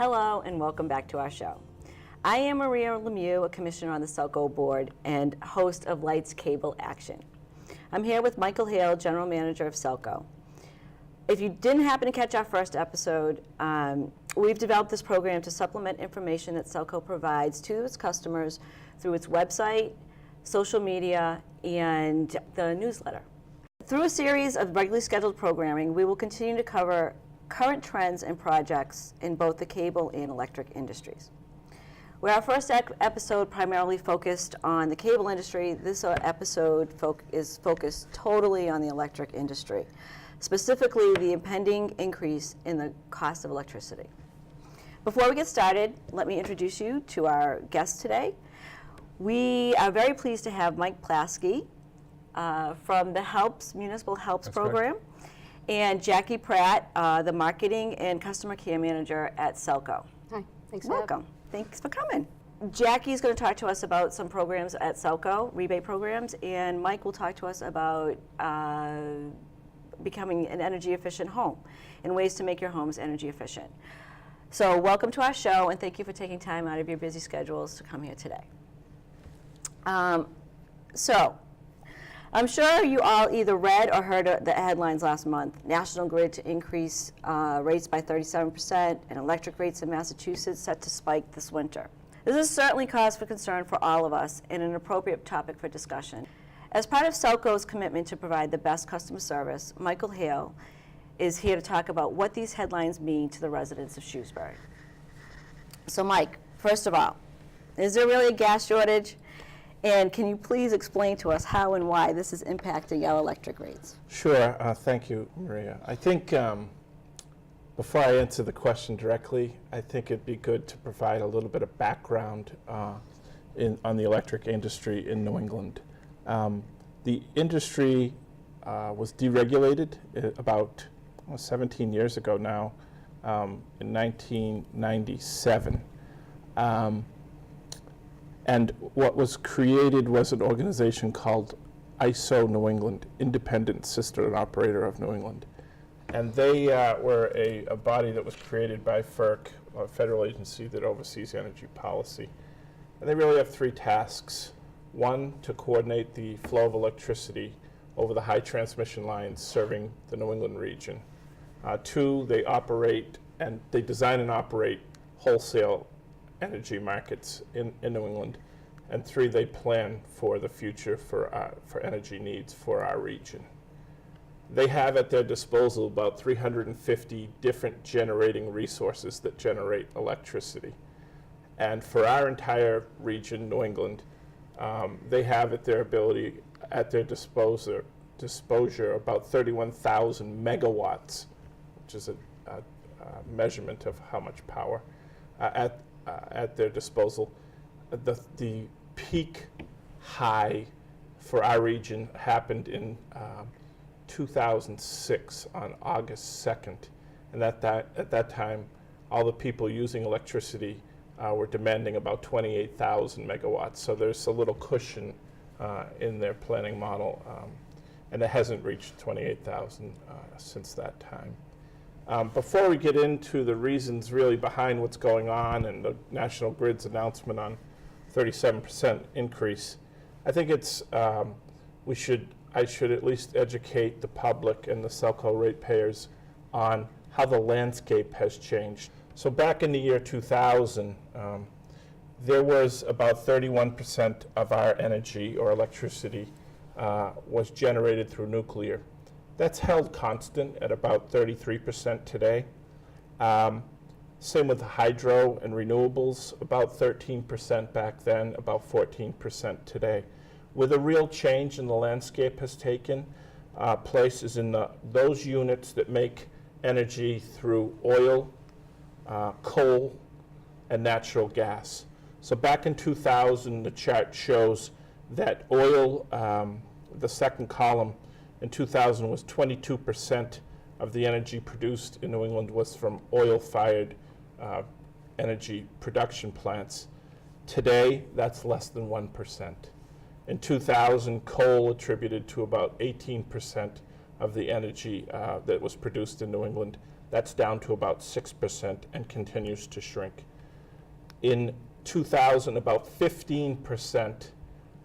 Hello and welcome back to our show. I am Maria Lemieux, a commissioner on the Selco board and host of Lights Cable Action. I'm here with Michael Hale, general manager of Selco. If you didn't happen to catch our first episode, we've developed this program to supplement information that Selco provides to its customers through its website, social media, and the newsletter. Through a series of regularly scheduled programming, we will continue to cover current trends and projects in both the cable and electric industries. Where our first episode primarily focused on the cable industry, this episode is focused totally on the electric industry, specifically the impending increase in the cost of electricity. Before we get started, let me introduce you to our guest today. We are very pleased to have Mike Plasski from the Municipal Helps That's program. correct. And Jackie Pratt, the Marketing and Customer Care Manager at Selco. Hi, thanks for having me. Welcome. Thanks for coming. Jackie's going to talk to us about some programs at Selco, rebate programs, and Mike will talk to us about becoming an energy efficient home and ways to make your homes energy efficient. So welcome to our show, and thank you for taking time out of your busy schedules to come here today. So I'm sure you all either read or heard the headlines last month. National Grid to increase rates by 37%, and electric rates in Massachusetts set to spike this winter. This is certainly cause for concern for all of us and an appropriate topic for discussion. As part of Selco's commitment to provide the best customer service, Michael Hale is here to talk about what these headlines mean to the residents of Shrewsbury. So Mike, first of all, is there really a gas shortage? And can you please explain to us how and why this is impacting our electric rates? Sure. Thank you, Maria. I think before I answer the question directly, I think it'd be good to provide a little bit of background on the electric industry in New England. The industry was deregulated about 17 years ago now, in 1997. And what was created was an organization called ISO New England, Independent Sister and Operator of New England. And they were a body that was created by FERC, a federal agency that oversees energy policy. And they really have three tasks. One, to coordinate the flow of electricity over the high transmission lines serving the New England region. Two, they design and operate wholesale energy markets in New England. And three, they plan for the future for energy needs for our region. They have at their disposal about 350 different generating resources that generate electricity. And for our entire region, New England, they have at their disposure about 31,000 megawatts, which is a measurement of how much power at their disposal. The peak high for our region happened in 2006 on August 2nd, and at that time, all the people using electricity were demanding about 28,000 megawatts. So there's a little cushion in their planning model, and it hasn't reached 28,000 since that time. Before we get into the reasons really behind what's going on and the National Grid's announcement on 37% increase, I think I should at least educate the public and the Selco ratepayers on how the landscape has changed. So back in the year 2000, there was about 31% of our energy or electricity was generated through nuclear. That's held constant at about 33% today. Same with hydro and renewables, about 13% back then, about 14% today. Where the real change in the landscape has taken place is in those units that make energy through oil, coal, and natural gas. So back in 2000, the chart shows that oil, the second column, in 2000 was 22% of the energy produced in New England was from oil-fired energy production plants. Today, that's less than 1%. In 2000, coal attributed to about 18% of the energy that was produced in New England. That's down to about 6% and continues to shrink. In 2000, about 15%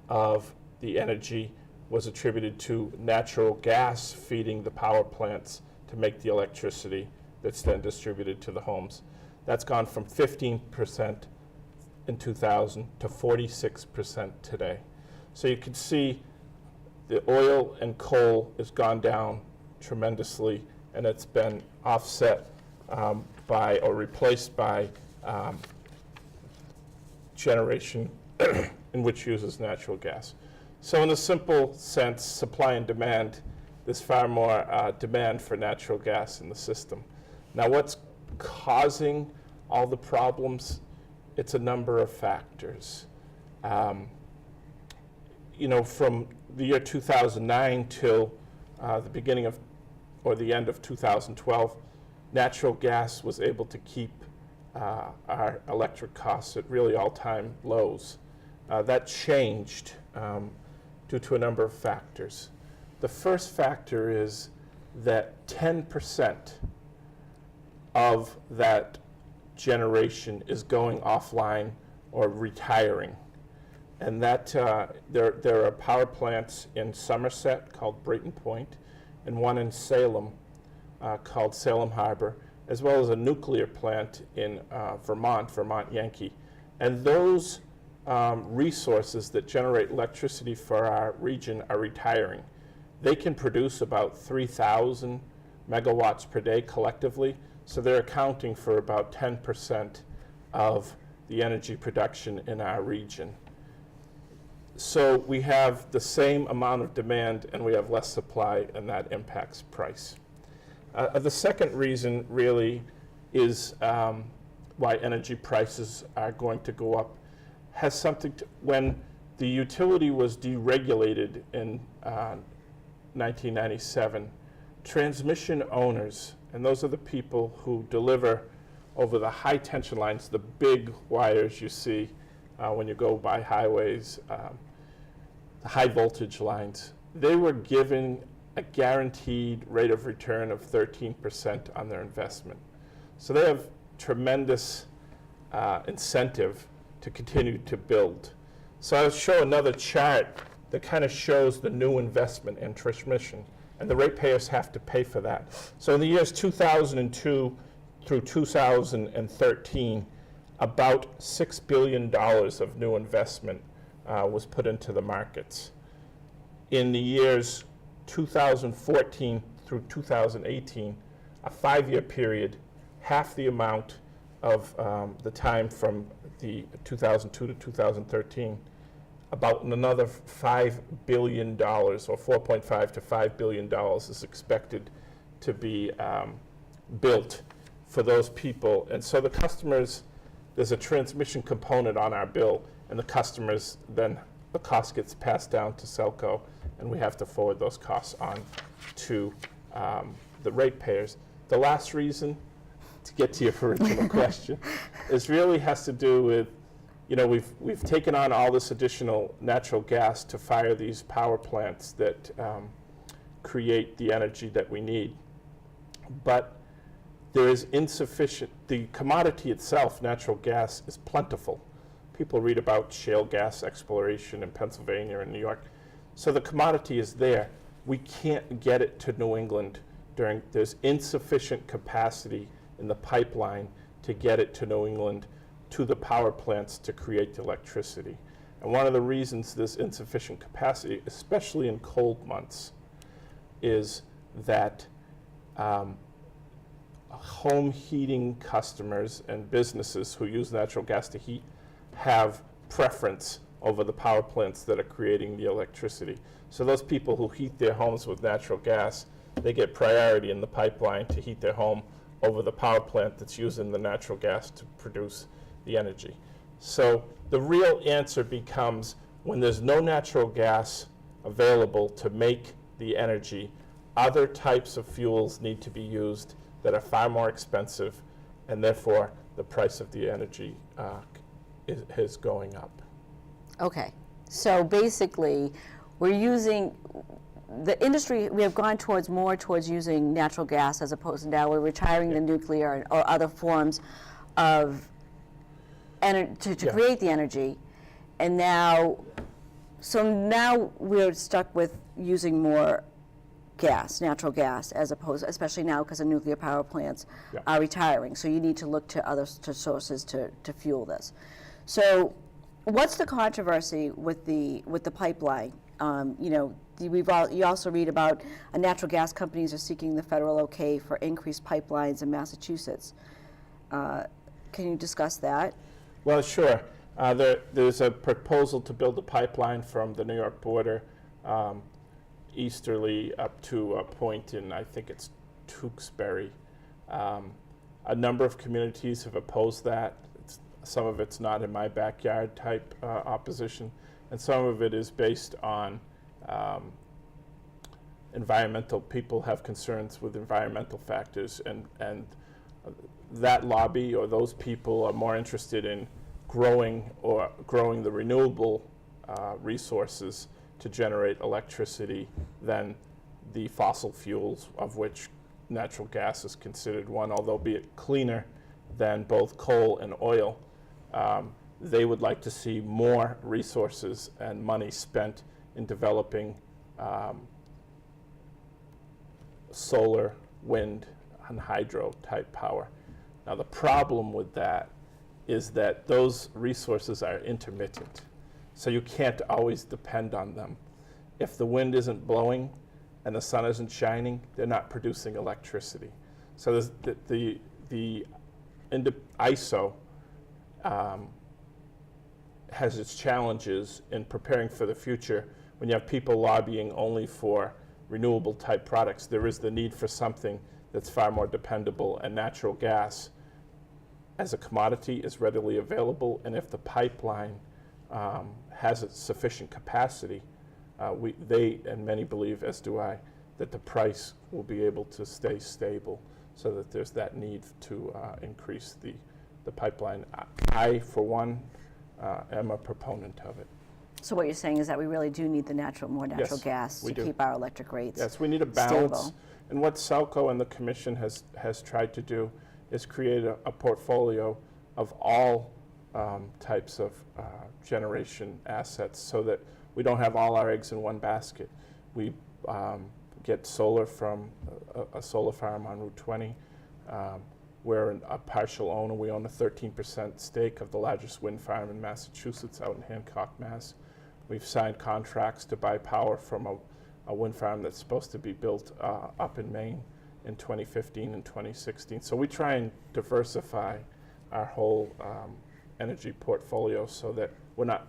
of the energy was attributed to natural gas feeding the power plants to make the electricity that's then distributed to the homes. That's gone from 15% in 2000 to 46% today. So you can see the oil and coal has gone down tremendously, and it's been offset by or replaced by generation in which uses natural gas. So in a simple sense, supply and demand, there's far more demand for natural gas in the system. Now what's causing all the problems? It's a number of factors. You know, from the year 2009 till the beginning of, or the end of 2012, natural gas was able to keep our electric costs at really all-time lows. That changed due to a number of factors. The first factor is that 10% of that generation is going offline or retiring. And that there are power plants in Somerset called Brayton Point, and one in Salem called Salem Harbor, as well as a nuclear plant in Vermont Yankee. And those resources that generate electricity for our region are retiring. They can produce about 3,000 megawatts per day collectively, so they're accounting for about 10% of the energy production in our region. So we have the same amount of demand and we have less supply, and that impacts price. The second reason really is why energy prices are going to go up has something to, when the utility was deregulated in 1997, transmission owners, and those are the people who deliver over the high tension lines, the big wires you see when you go by highways, the high voltage lines, they were given a guaranteed rate of return of 13% on their investment. So they have tremendous incentive to continue to build. So I'll show another chart that kind of shows the new investment in transmission, and the ratepayers have to pay for that. So in the years 2002 through 2013, about $6 billion of new investment was put into the markets. In the years 2014 through 2018, a 5-year period, half the amount of the time from the 2002 to 2013, about another $5 billion, or $4.5 to $5 billion is expected to be built for those people. And so the customers, there's a transmission component on our bill, and the customers, then the cost gets passed down to Selco, and we have to forward those costs on to the ratepayers. The last reason, to get to your original question, is really has to do with, you know, we've taken on all this additional natural gas to fire these power plants that create the energy that we need. But there is insufficient, the commodity itself, natural gas, is plentiful. People read about shale gas exploration in Pennsylvania and New York. So the commodity is there. We can't get it to New England there's insufficient capacity in the pipeline to get it to New England, to the power plants to create the electricity. And one of the reasons there's insufficient capacity, especially in cold months, is that home heating customers and businesses who use natural gas to heat have preference over the power plants that are creating the electricity. So those people who heat their homes with natural gas, they get priority in the pipeline to heat their home over the power plant that's using the natural gas to produce the energy. So the real answer becomes, when there's no natural gas available to make the energy, other types of fuels need to be used that are far more expensive, and therefore the price of the energy is going up. Okay, so basically we're using, the industry, we have gone more towards using natural gas as opposed to now we're retiring the nuclear or other forms of to create the energy. And now we're stuck with using more gas, natural gas, as opposed, especially now because the nuclear power plants are retiring. So you need to look to other sources to fuel this. So what's the controversy with the pipeline? You also read about natural gas companies are seeking the federal okay for increased pipelines in Massachusetts. Can you discuss that? Well, sure. There's a proposal to build a pipeline from the New York border easterly up to a point in, I think it's Tewksbury. A number of communities have opposed that. Some of it's not in my backyard type opposition, and some of it is based on environmental. People have concerns with environmental factors, and that lobby or those people are more interested in growing the renewable resources to generate electricity than the fossil fuels, of which natural gas is considered one, although be it cleaner than both coal and oil. They would like to see more resources and money spent in developing solar, wind, and hydro type power. Now the problem with that is that those resources are intermittent, so you can't always depend on them. If the wind isn't blowing and the sun isn't shining, they're not producing electricity. So the ISO has its challenges in preparing for the future. When you have people lobbying only for renewable type products, there is the need for something that's far more dependable, and natural gas as a commodity is readily available, and if the pipeline has its sufficient capacity, they and many believe, as do I, that the price will be able to stay stable, so that there's that need to increase the pipeline. I, for one, am a proponent of it. So what you're saying is that we really do need the more natural gas to keep our electric rates Yes, we need a balance. Stable. And what Selco and the Commission has tried to do is create a portfolio of all types of generation assets, so that we don't have all our eggs in one basket. We get solar from a solar farm on Route 20. We're a partial owner. We own a 13% stake of the largest wind farm in Massachusetts, out in Hancock, Mass. We've signed contracts to buy power from a wind farm that's supposed to be built up in Maine in 2015 and 2016. So we try and diversify our whole energy portfolio so that we're not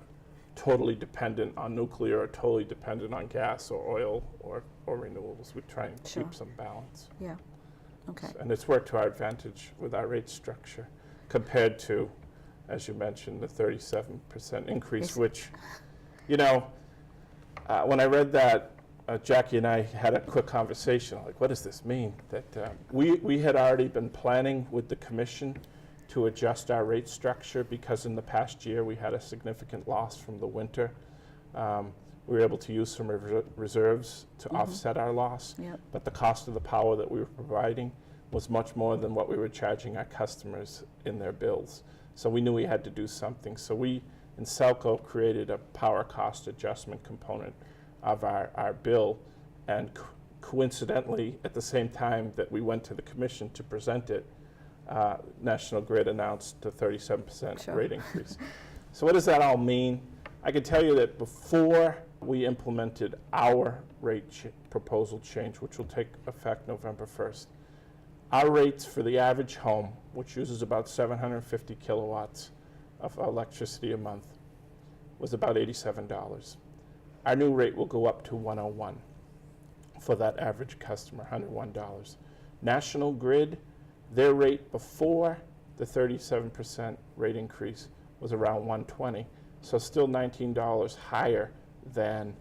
totally dependent on nuclear or totally dependent on gas or oil or renewables. We try and keep some balance. Yeah. Okay. And it's worked to our advantage with our rate structure compared to, as you mentioned, the 37% increase, which, when I read that, Jackie and I had a quick conversation, like, what does this mean? That we had already been planning with the Commission to adjust our rate structure, because in the past year we had a significant loss from the winter. We were able to use some reserves to offset our loss, but the cost of the power that we were providing was much more than what we were charging our customers in their bills. So we knew we had to do something. So we, in Selco, created a power cost adjustment component of our bill, and coincidentally, at the same time that we went to the Commission to present it, National Grid announced the 37% rate increase. So what does that all mean? I can tell you that before we implemented our rate proposal change, which will take effect November 1st, our rates for the average home, which uses about 750 kilowatts of electricity a month, was about $87. Our new rate will go up to $101 for that average customer, $101. National Grid, their rate before the 37% rate increase was around $120, so still $19 higher than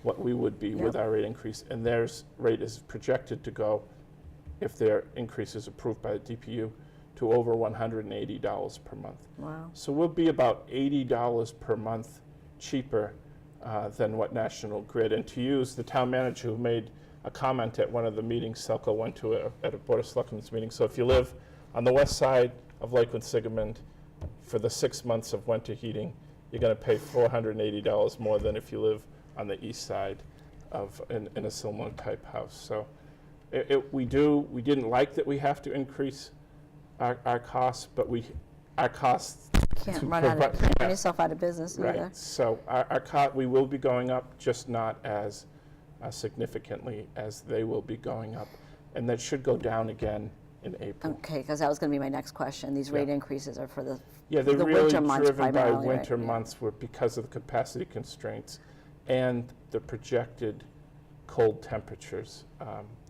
what we would be with our rate increase. And their rate is projected to go, if their increase is approved by the DPU, to over $180 per month. Wow. So we'll be about $80 per month cheaper than what National Grid. And to use the town manager who made a comment at one of the meetings Selco went to at a Board of Selectmen's meeting. So if you live on the west side of Lakewood-Sigamond, for the 6 months of winter heating, you're going to pay $480 more than if you live on the east side of in a similar type house. So we didn't like that we have to increase our costs, but our costs Can't run yourself out of business either. right. So we will be going up, just not as significantly as they will be going up, and that should go down again in April. Okay, because that was going to be my next question. These rate increases are for the Yeah, they're the really winter months driven by primarily, winter right? months because of the capacity constraints and the projected cold temperatures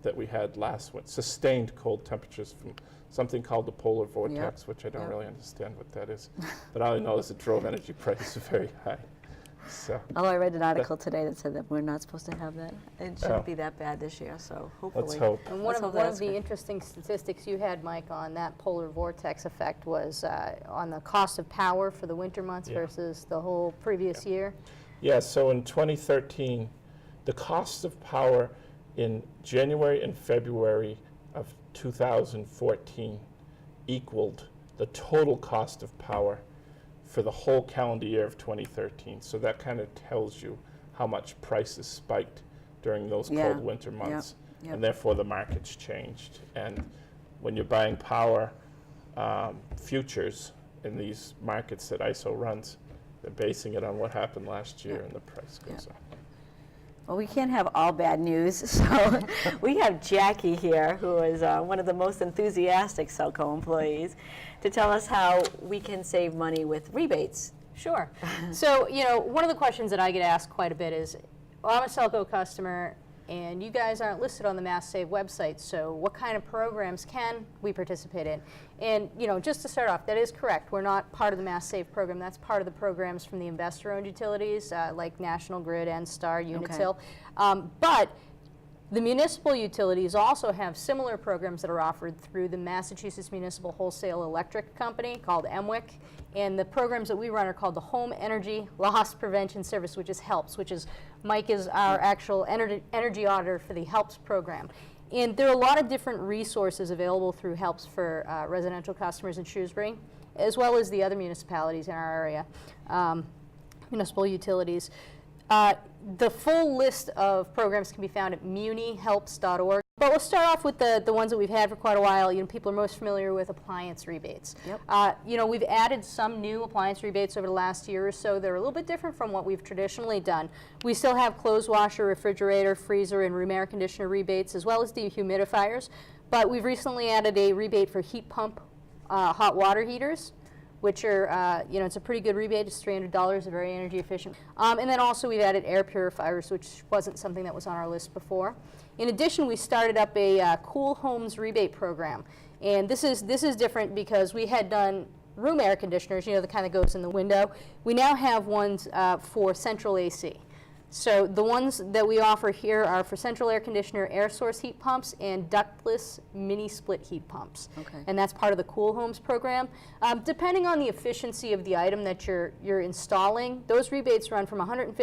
that we had last winter, sustained cold temperatures from something called the polar vortex, which I don't really understand what that is. But all I know is it drove energy prices very high. So Although I read an article today that said that we're not supposed to have that. It shouldn't be that bad this year, so hopefully. let's hope. And Let's one hope of that's the good. interesting statistics you had, Mike, on that polar vortex effect was on the cost of power for the winter months versus the whole previous year. Yeah, so in 2013, the cost of power in January and February of 2014 equaled the total cost of power for the whole calendar year of 2013. So that kind of tells you how much prices spiked during those cold winter months. And therefore the market's changed. And when you're buying power futures in these markets that ISO runs, they're basing it on what happened last year, and the price goes up. Well, we can't have all bad news, so we have Jackie here, who is one of the most enthusiastic Selco employees, to tell us how we can save money with rebates. Sure. So, one of the questions that I get asked quite a bit is, I'm a Selco customer, and you guys aren't listed on the Mass Save website, so what kind of programs can we participate in? And, just to start off, that is correct. We're not part of the Mass Save program. That's part of the programs from the investor-owned utilities, like National Grid, N-Star, Unitil. But the municipal utilities also have similar programs that are offered through the Massachusetts Municipal Wholesale Electric Company, called MWIC. And the programs that we run are called the Home Energy Loss Prevention Service, which is HELPS, which is, Mike is our actual energy auditor for the HELPS program. And there are a lot of different resources available through HELPS for residential customers in Shrewsbury, as well as the other municipalities in our area, municipal utilities. The full list of programs can be found at munihelps.org. But we'll start off with the ones that we've had for quite a while. People are most familiar with appliance rebates. We've added some new appliance rebates over the last year or so. They're a little bit different from what we've traditionally done. We still have clothes washer, refrigerator, freezer, and room air conditioner rebates, as well as dehumidifiers. But we've recently added a rebate for heat pump hot water heaters, which are, it's a pretty good rebate. It's $300, they're very energy efficient. And then also we've added air purifiers, which wasn't something that was on our list before. In addition, we started up a Cool Homes rebate program. And this is different because we had done room air conditioners, the kind that goes in the window. We now have ones for central AC. So the ones that we offer here are for central air conditioner, air source heat pumps, and ductless mini split heat pumps. And that's part of the Cool Homes program. Depending on the efficiency of the item that you're installing, those rebates run from $150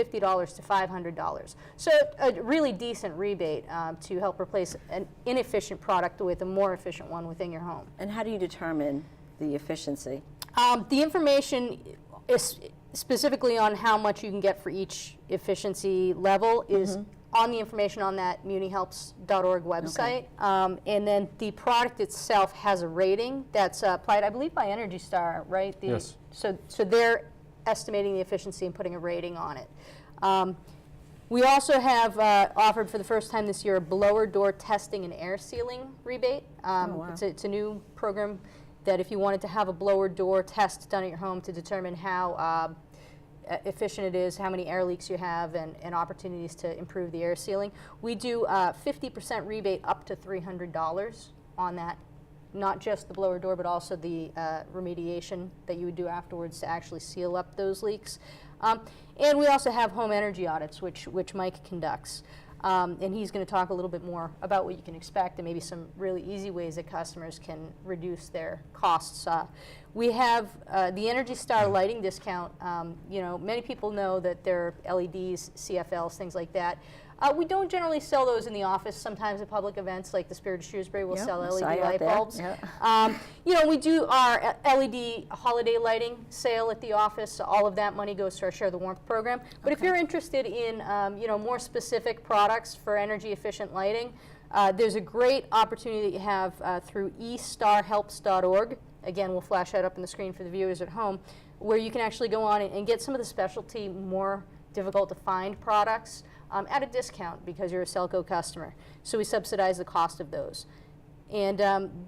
to $500. So a really decent rebate to help replace an inefficient product with a more efficient one within your home. And how do you determine the efficiency? The information is specifically on how much you can get for each efficiency level is on the information on that munihelps.org website. And then the product itself has a rating that's applied, I believe, by Energy Star, right? Yes. So they're estimating the efficiency and putting a rating on it. We also have offered for the first time this year a blower door testing and air sealing rebate. It's a new program that if you wanted to have a blower door test done at your home to determine how efficient it is, how many air leaks you have, and opportunities to improve the air sealing. We do 50% rebate up to $300 on that, not just the blower door, but also the remediation that you would do afterwards to actually seal up those leaks. And we also have home energy audits, which Mike conducts. And he's going to talk a little bit more about what you can expect and maybe some really easy ways that customers can reduce their costs. We have the Energy Star lighting discount. You know, many people know that there are LEDs, CFLs, things like that. We don't generally sell those in the office. Sometimes at public events like the Spirit of Shrewsbury will sell LED light bulbs. You know, we do our LED holiday lighting sale at the office. So all of that money goes to our Share the Warmth program. But if you're interested in you know, more specific products for energy efficient lighting, there's a great opportunity that you have through estarhelps.org. Again, we'll flash that up on the screen for the viewers at home, where you can actually go on and get some of the specialty, more difficult to find products at a discount because you're a Selco customer. So we subsidize the cost of those. And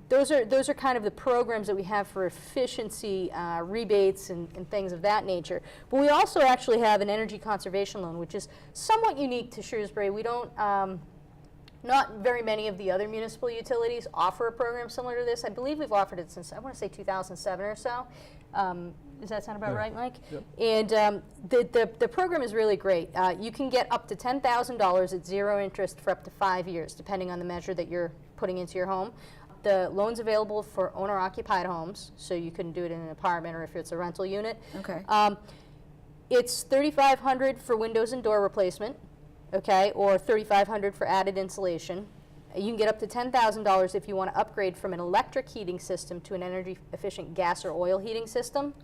those are kind of the programs that we have for efficiency, rebates, and things of that nature. But we also actually have an energy conservation loan, which is somewhat unique to Shrewsbury. We don't, not very many of the other municipal utilities offer a program similar to this. I believe we've offered it since, I want to say 2007 or so. Does that sound about right, Mike? Yep. And the program is really great. You can get up to $10,000 at zero interest for up to 5 years, depending on the measure that you're putting into your home. The loan's available for owner-occupied homes, so you can do it in an apartment or if it's a rental unit. Okay. It's $3,500 for windows and door replacement, okay, or $3,500 for added insulation. You can get up to $10,000 if you want to upgrade from an electric heating system to an energy-efficient gas or oil heating system,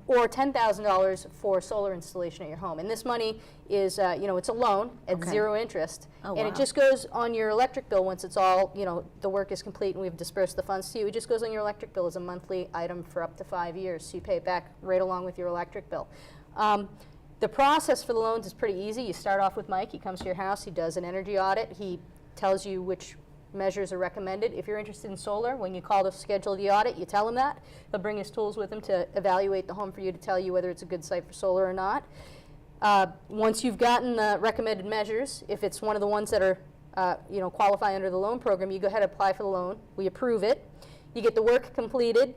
or $10,000 for solar installation at your home. And this money is, you know, it's a loan at zero interest, and it just goes on your electric bill once it's all, you know, the work is complete and we've dispersed the funds to you. It just goes on your electric bill as a monthly item for up to 5 years, so you pay it back right along with your electric bill. The process for the loans is pretty easy. You start off with Mike. He comes to your house. He does an energy audit. He tells you which measures are recommended. If you're interested in solar, when you call to schedule the audit, you tell him that. He'll bring his tools with him to evaluate the home for you to tell you whether it's a good site for solar or not. Once you've gotten the recommended measures, if it's one of the ones that are, you know, qualify under the loan program, you go ahead and apply for the loan. We approve it. You get the work completed.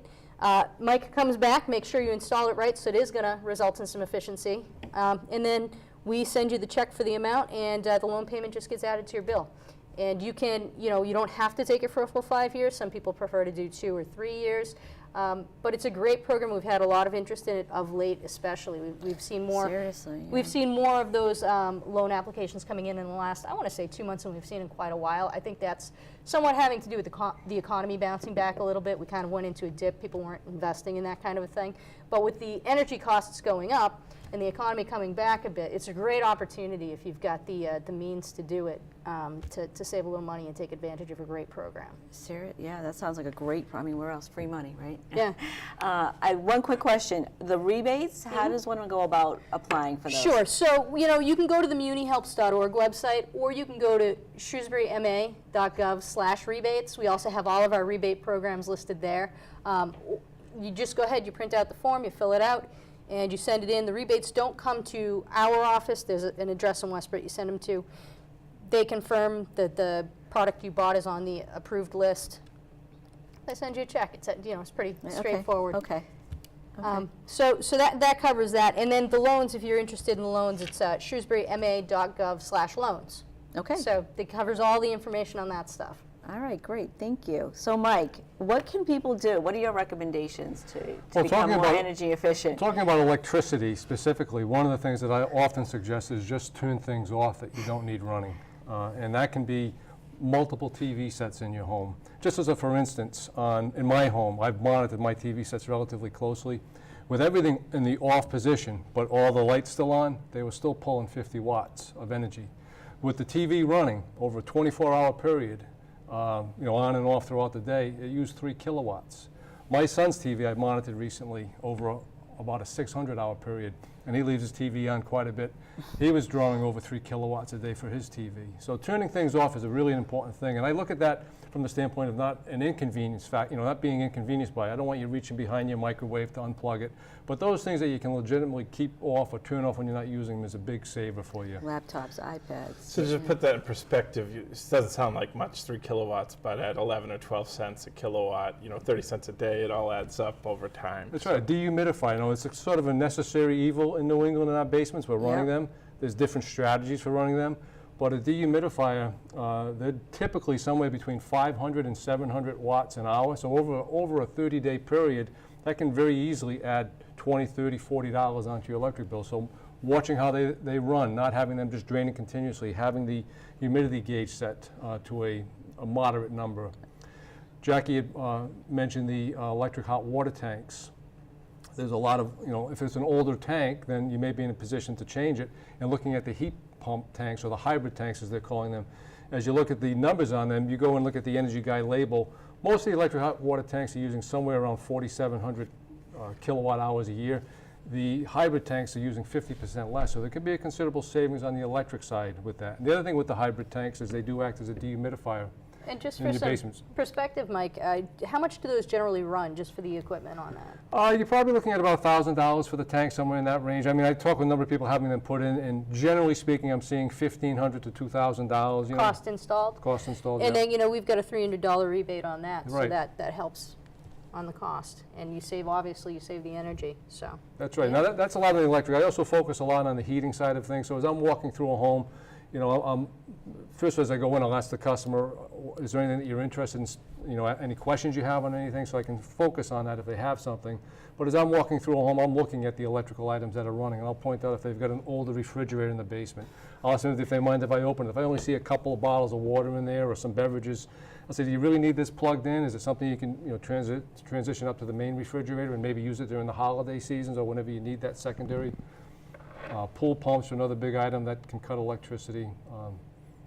Mike comes back, make sure you install it right, so it is going to result in some efficiency. And then we send you the check for the amount, and the loan payment just gets added to your bill. And you can, you know, you don't have to take it for a full 5 years. Some people prefer to do 2 or 3 years. But it's a great program. We've had a lot of interest in it of late, especially. We've seen more. Seriously. We've seen more of those loan applications coming in the last, I want to say, 2 months than we've seen in quite a while. I think that's somewhat having to do with the economy bouncing back a little bit. We kind of went into a dip. People weren't investing in that kind of a thing. But with the energy costs going up and the economy coming back a bit, it's a great opportunity if you've got the means to do it, to save a little money and take advantage of a great program. Yeah, that sounds like a great, I mean, where else? Free money, right? Yeah. One quick question. The rebates, how does one go about applying for those? Sure. So, you know, you can go to the munihelps.org website, or you can go to shrewsburyma.gov/rebates. We also have all of our rebate programs listed there. You just go ahead, you print out the form, you fill it out, and you send it in. The rebates don't come to our office. There's an address in Westbrook you send them to. They confirm that the product you bought is on the approved list. They send you a check. It's, you know, it's pretty straightforward. Okay. So that covers that. And then the loans, if you're interested in the loans, it's shrewsburyma.gov/loans. Okay. So it covers all the information on that stuff. All right, great, thank you. So Mike, what can people do? What are your recommendations to become more energy efficient? Talking about electricity specifically, one of the things that I often suggest is just turn things off that you don't need running. And that can be multiple TV sets in your home. Just as a for instance, in my home, I've monitored my TV sets relatively closely. With everything in the off position, but all the lights still on, they were still pulling 50 watts of energy. With the TV running over a 24-hour period, you know, on and off throughout the day, it used 3 kilowatts. My son's TV I monitored recently over about a 600-hour period, and he leaves his TV on quite a bit. He was drawing over 3 kilowatts a day for his TV. So turning things off is a really important thing, and I look at that from the standpoint of not an inconvenience fact, you know, not being inconvenienced by it. I don't want you reaching behind your microwave to unplug it, but those things that you can legitimately keep off or turn off when you're not using them is a big saver for you. Laptops, iPads. So to put that in perspective, it doesn't sound like much, 3 kilowatts, but at 11 or 12 cents a kilowatt, you know, 30 cents a day, it all adds up over time. That's right, a dehumidifier. You know, it's a sort of a necessary evil in New England in our basements. We're running them. There's different strategies for running them. But a dehumidifier, they're typically somewhere between 500 and 700 watts an hour. So over a 30-day period, that can very easily add $20, $30, $40 onto your electric bill. So watching how they run, not having them just draining continuously, having the humidity gauge set to a moderate number. Jackie had mentioned the electric hot water tanks. There's a lot of, if it's an older tank, then you may be in a position to change it. And looking at the heat pump tanks, or the hybrid tanks as they're calling them, as you look at the numbers on them, you go and look at the Energy Guide label. Most of the electric hot water tanks are using somewhere around 4,700 kilowatt hours a year. The hybrid tanks are using 50% less, so there could be a considerable savings on the electric side with that. And the other thing with the hybrid tanks is they do act as a dehumidifier. And just in for your some basements. perspective, Mike, how much do those generally run just for the equipment on that? You're probably looking at about $1,000 for the tank, somewhere in that range. I mean, I talk with a number of people having them put in, and generally speaking, I'm seeing $1,500 to $2,000. Cost installed? Cost installed, And yeah. then, we've got a $300 rebate on that, so Right. that helps on the cost. And you save, obviously, you save the energy, so. That's right. Now, that's a lot of the electric. I also focus a lot on the heating side of things. So as I'm walking through a home, first as I go in, I'll ask the customer, is there anything that you're interested in, any questions you have on anything, so I can focus on that if they have something. But as I'm walking through a home, I'm looking at the electrical items that are running, and I'll point out if they've got an older refrigerator in the basement. I'll ask them if they mind if I open it. If I only see a couple of bottles of water in there or some beverages, I'll say, do you really need this plugged in? Is it something you can transition up to the main refrigerator and maybe use it during the holiday seasons or whenever you need that secondary? Pool pumps are another big item that can cut electricity.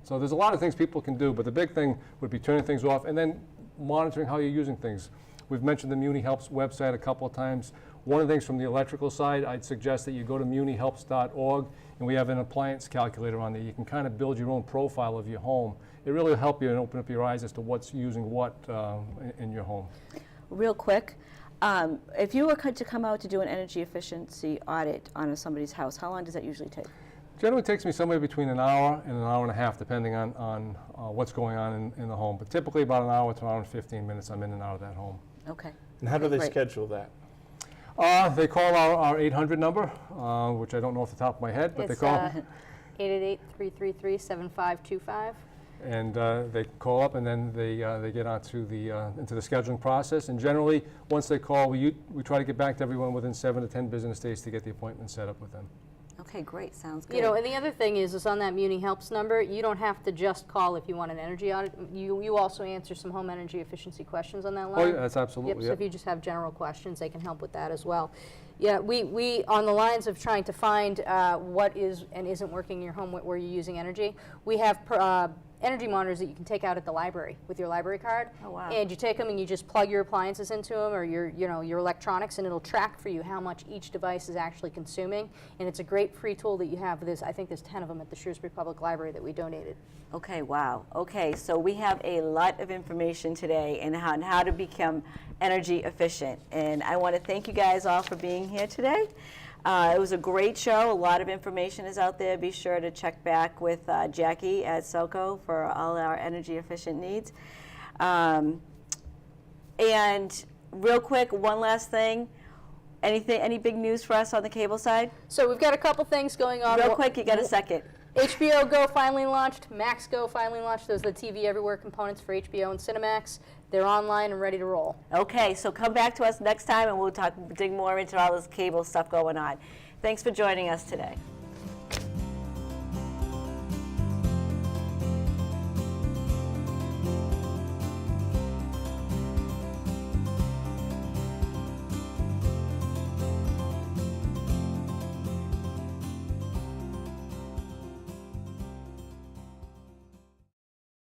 So there's a lot of things people can do, but the big thing would be turning things off and then monitoring how you're using things. We've mentioned the MuniHelps website a couple of times. One of the things from the electrical side, I'd suggest that you go to munihelps.org, and we have an appliance calculator on there. You can kind of build your own profile of your home. It really will help you and open up your eyes as to what's using what in your home. Real quick, if you were to come out to do an energy efficiency audit on somebody's house, how long does that usually take? Generally takes me somewhere between an hour and an hour and a half, depending on what's going on in the home. But typically about an hour to an hour and 15 minutes, I'm in and out of that home. Okay. And how do they Great. schedule that? They call our 800 number, which I don't know off the top of my head, but they call. 888-333-7525. And they call up, and then they get onto into the scheduling process. And generally, once they call, we try to get back to everyone within 7 to 10 business days to get the appointment set up with them. Okay, great. Sounds good. And the other thing is on that MuniHelps number, you don't have to just call if you want an energy audit. You also answer some home energy efficiency questions on that line. Oh, yeah, that's absolutely. Yep, so if you just have general questions, they can help with that as well. Yeah, we on the lines of trying to find what is and isn't working in your home where you're using energy, we have energy monitors that you can take out at the library with your library card. Oh, wow. And you take them and you just plug your appliances into them or your electronics, and it'll track for you how much each device is actually consuming. And it's a great free tool that you have. I think there's 10 of them at the Shrewsbury Public Library that we donated. Okay, wow. Okay, so we have a lot of information today on how to become energy efficient. And I want to thank you guys all for being here today. It was a great show. A lot of information is out there. Be sure to check back with Jackie at Selco for all our energy efficient needs. And real quick, one last thing. Any big news for us on the cable side? So we've got a couple things going on. Real quick, you got a second. HBO Go finally launched. Max Go finally launched. Those are the TV Everywhere components for HBO and Cinemax. They're online and ready to roll. Okay, so come back to us next time and we'll dig more into all this cable stuff going on. Thanks for joining us today.